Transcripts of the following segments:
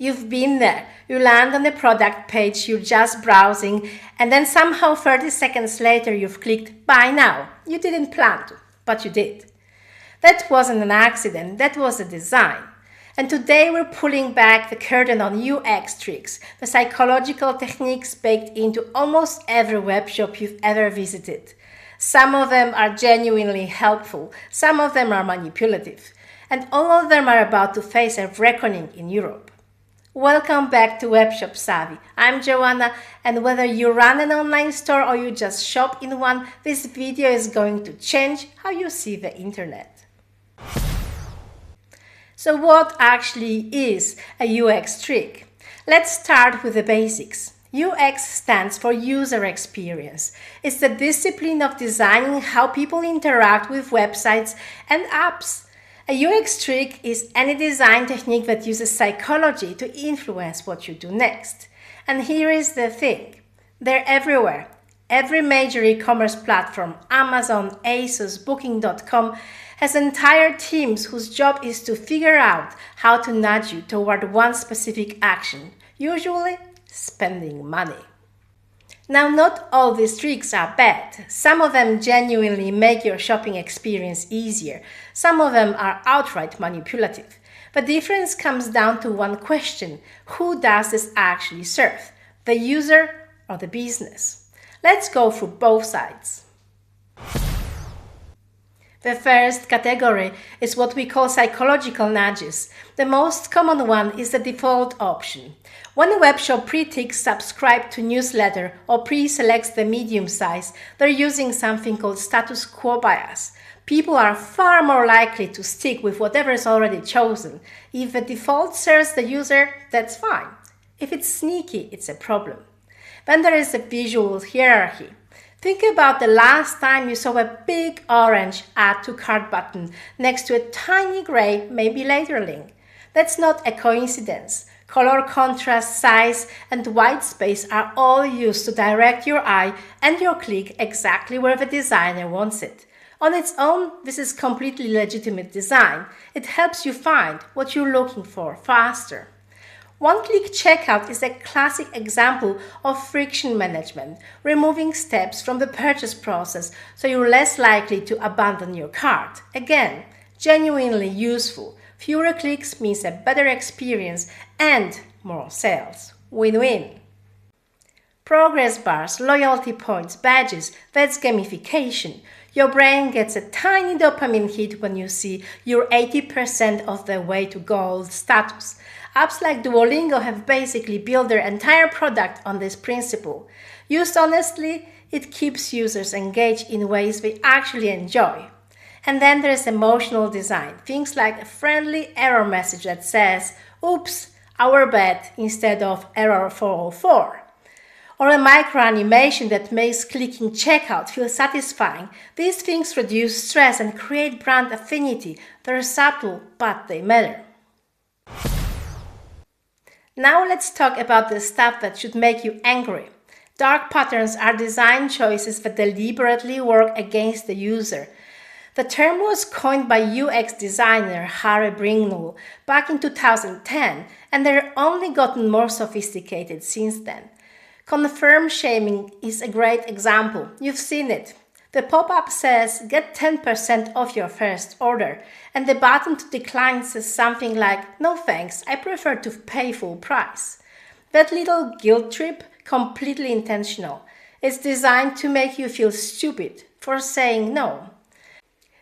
You've been there. You land on the product page, you're just browsing, and then somehow 30 seconds later you've clicked Buy Now. You didn't plan to, but you did. That wasn't an accident, that was a design. And today we're pulling back the curtain on UX tricks, the psychological techniques baked into almost every web shop you've ever visited. Some of them are genuinely helpful, some of them are manipulative, and all of them are about to face a reckoning in Europe. Welcome back to WebshopSavvy. I'm Joanna, and whether you run an online store or you just shop in one, this video is going to change how you see the internet. So what actually is a UX trick? Let's start with the basics. UX stands for user experience. It's the discipline of designing how people interact with websites and apps. A UX trick is any design technique that uses psychology to influence what you do next. And here is the thing. They're everywhere. Every major e-commerce platform, Amazon, ASOS, Booking.com, has entire teams whose job is to figure out how to nudge you toward one specific action, usually spending money. Now, not all these tricks are bad. Some of them genuinely make your shopping experience easier. Some of them are outright manipulative. The difference comes down to one question: who does this actually serve? The user or the business? Let's go through both sides. The first category is what we call psychological nudges. The most common one is the default option. When a webshop pre-ticks subscribe to newsletter or pre-selects the medium size, they're using something called status quo bias. People are far more likely to stick with whatever is already chosen. If the default serves the user, that's fine. If it's sneaky, it's a problem. Then there is a visual hierarchy. Think about the last time you saw a big orange Add to Cart button next to a tiny gray Maybe Later link. That's not a coincidence. Color contrast, size, and white space are all used to direct your eye and your click exactly where the designer wants it. On its own, this is completely legitimate design. It helps you find what you're looking for faster. One-click checkout is a classic example of friction management, removing steps from the purchase process so you're less likely to abandon your cart. Again, genuinely useful. Fewer clicks means a better experience and more sales. Win-win. Progress bars, loyalty points, badges, that's gamification. Your brain gets a tiny dopamine hit when you see you're 80% of the way to gold status. Apps like Duolingo have basically built their entire product on this principle. Used honestly, it keeps users engaged in ways they actually enjoy. And then there's emotional design. Things like a friendly error message that says, "Oops, our bad," instead of "error 404. Or a micro animation that makes clicking checkout feel satisfying. These things reduce stress and create brand affinity. They're subtle, but they matter. Now let's talk about the stuff that should make you angry. Dark patterns are design choices that deliberately work against the user. The term was coined by UX designer Harry Bringnall back in 2010, and they've only gotten more sophisticated since then. Confirm shaming is a great example. You've seen it. The pop-up says, "Get 10% off your first order," and the button to decline says something like, "No thanks, I prefer to pay full price." That little guilt trip, completely intentional. It's designed to make you feel stupid for saying no.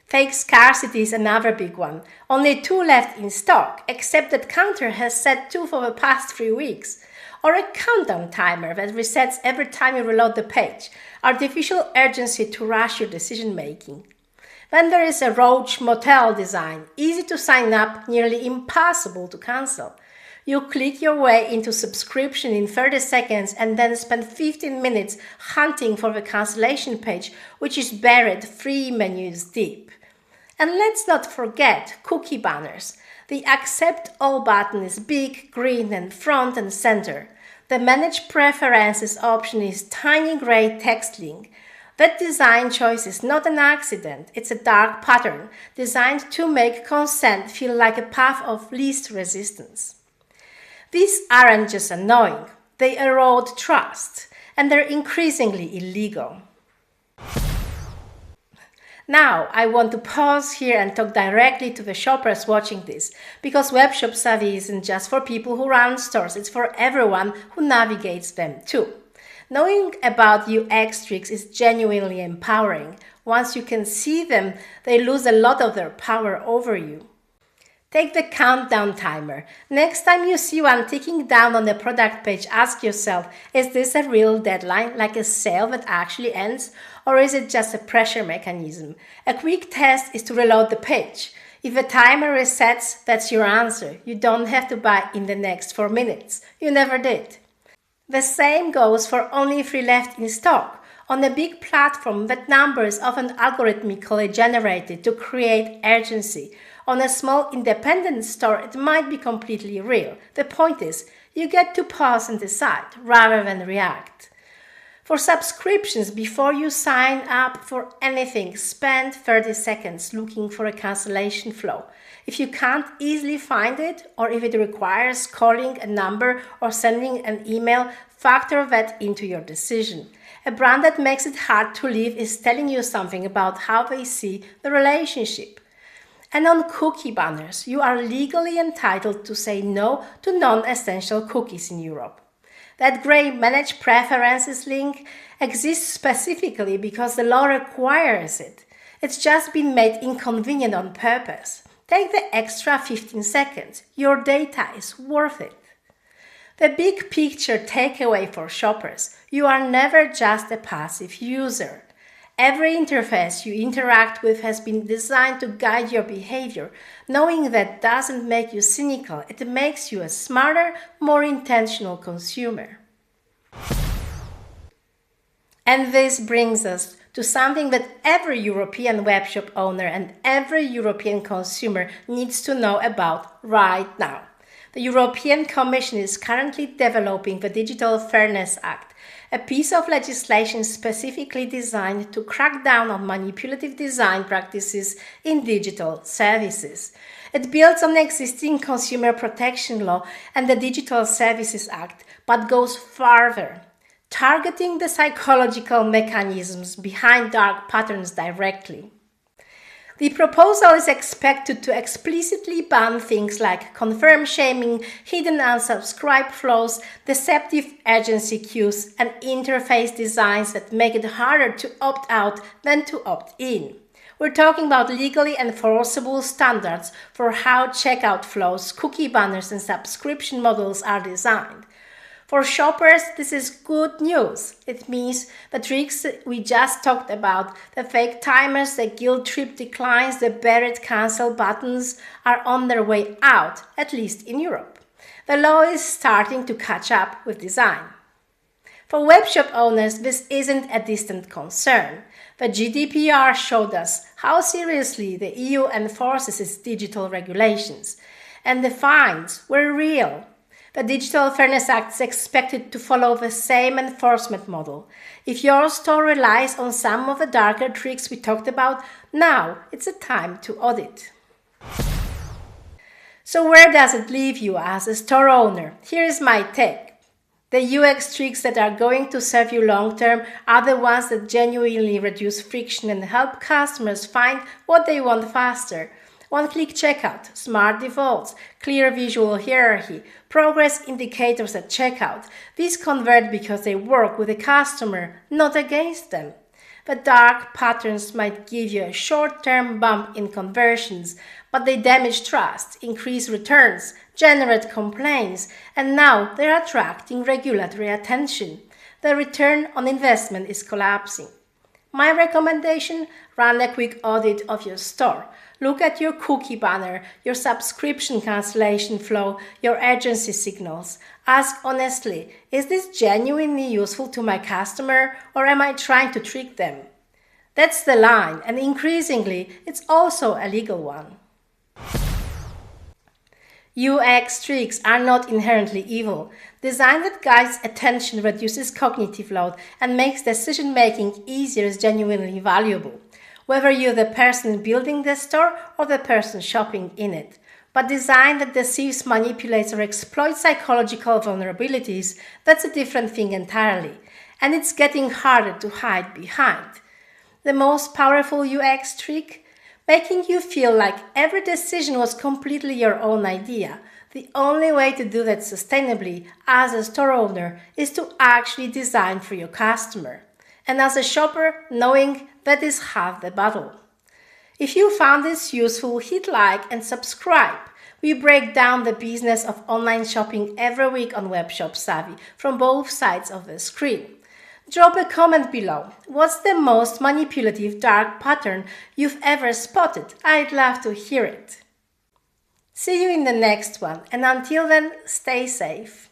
Fake scarcity is another big one. Only 2 left in stock, except that counter has said 2 for the past 3 weeks. Or a countdown timer that resets every time you reload the page. Artificial urgency to rush your decision making. Then there is a roach motel design. Easy to sign up, nearly impossible to cancel. You click your way into subscription in 30 seconds and then spend 15 minutes hunting for the cancellation page, which is buried 3 menus deep. And let's not forget cookie banners. The Accept All button is big, green, and front and center. The Manage Preferences option is tiny gray text link. That design choice is not an accident. It's a dark pattern designed to make consent feel like a path of least resistance. These aren't just annoying, they erode trust, and they're increasingly illegal. Now, I want to pause here and talk directly to the shoppers watching this, because WebshopSavvy isn't just for people who run stores, it's for everyone who navigates them too. Knowing about UX tricks is genuinely empowering. Once you can see them, they lose a lot of their power over you. Take the countdown timer. Next time you see one ticking down on the product page, ask yourself, is this a real deadline, like a sale that actually ends, or is it just a pressure mechanism? A quick test is to reload the page. If the timer resets, that's your answer. You don't have to buy in the next 4 minutes. You never did. The same goes for only 3 left in stock. On a big platform, that number is often algorithmically generated to create urgency. On a small independent store, it might be completely real. The point is, you get to pause and decide rather than react. For subscriptions, before you sign up for anything, spend 30 seconds looking for a cancellation flow. If you can't easily find it, or if it requires calling a number or sending an email, factor that into your decision. A brand that makes it hard to leave is telling you something about how they see the relationship. And on cookie banners, you are legally entitled to say no to non-essential cookies in Europe. That grey Manage Preferences link exists specifically because the law requires it. It's just been made inconvenient on purpose. Take the extra 15 seconds. Your data is worth it. The big picture takeaway for shoppers: you are never just a passive user. Every interface you interact with has been designed to guide your behavior. Knowing that doesn't make you cynical, it makes you a smarter, more intentional consumer. And this brings us to something that every European webshop owner and every European consumer needs to know about right now. The European Commission is currently developing the Digital Fairness Act, a piece of legislation specifically designed to crack down on manipulative design practices in digital services. It builds on existing consumer protection law and the Digital Services Act, but goes farther, targeting the psychological mechanisms behind dark patterns directly. The proposal is expected to explicitly ban things like confirm shaming, hidden unsubscribe flows, deceptive urgency queues, and interface designs that make it harder to opt out than to opt in. We're talking about legally enforceable standards for how checkout flows, cookie banners, and subscription models are designed. For shoppers, this is good news. It means the tricks we just talked about, the fake timers, the guilt trip declines, the buried cancel buttons, are on their way out, at least in Europe. The law is starting to catch up with design. For webshop owners, this isn't a distant concern. The GDPR showed us how seriously the EU enforces its digital regulations, and the fines were real. The Digital Fairness Act is expected to follow the same enforcement model. If your store relies on some of the darker tricks we talked about, now it's a time to audit. So where does it leave you as a store owner? Here is my take. The UX tricks that are going to serve you long-term are the ones that genuinely reduce friction and help customers find what they want faster. One-click checkout, smart defaults, clear visual hierarchy, progress indicators at checkout. These convert because they work with the customer, not against them. The dark patterns might give you a short-term bump in conversions, but they damage trust, increase returns, generate complaints, and now they're attracting regulatory attention. The return on investment is collapsing. My recommendation: run a quick audit of your store. Look at your cookie banner, your subscription cancellation flow, your urgency signals. Ask honestly, is this genuinely useful to my customer, or am I trying to trick them? That's the line, and increasingly, it's also a legal one. UX tricks are not inherently evil. Design that guides attention, reduces cognitive load, and makes decision-making easier is genuinely valuable. Whether you're the person building the store or the person shopping in it, But design that deceives, manipulates, or exploits psychological vulnerabilities, that's a different thing entirely. And it's getting harder to hide behind. The most powerful UX trick? Making you feel like every decision was completely your own idea. The only way to do that sustainably as a store owner is to actually design for your customer. And as a shopper, knowing that is half the battle. If you found this useful, hit like and subscribe. We break down the business of online shopping every week on WebshopSavvy from both sides of the screen. Drop a comment below. What's the most manipulative dark pattern you've ever spotted? I'd love to hear it. See you in the next one, and until then, stay safe.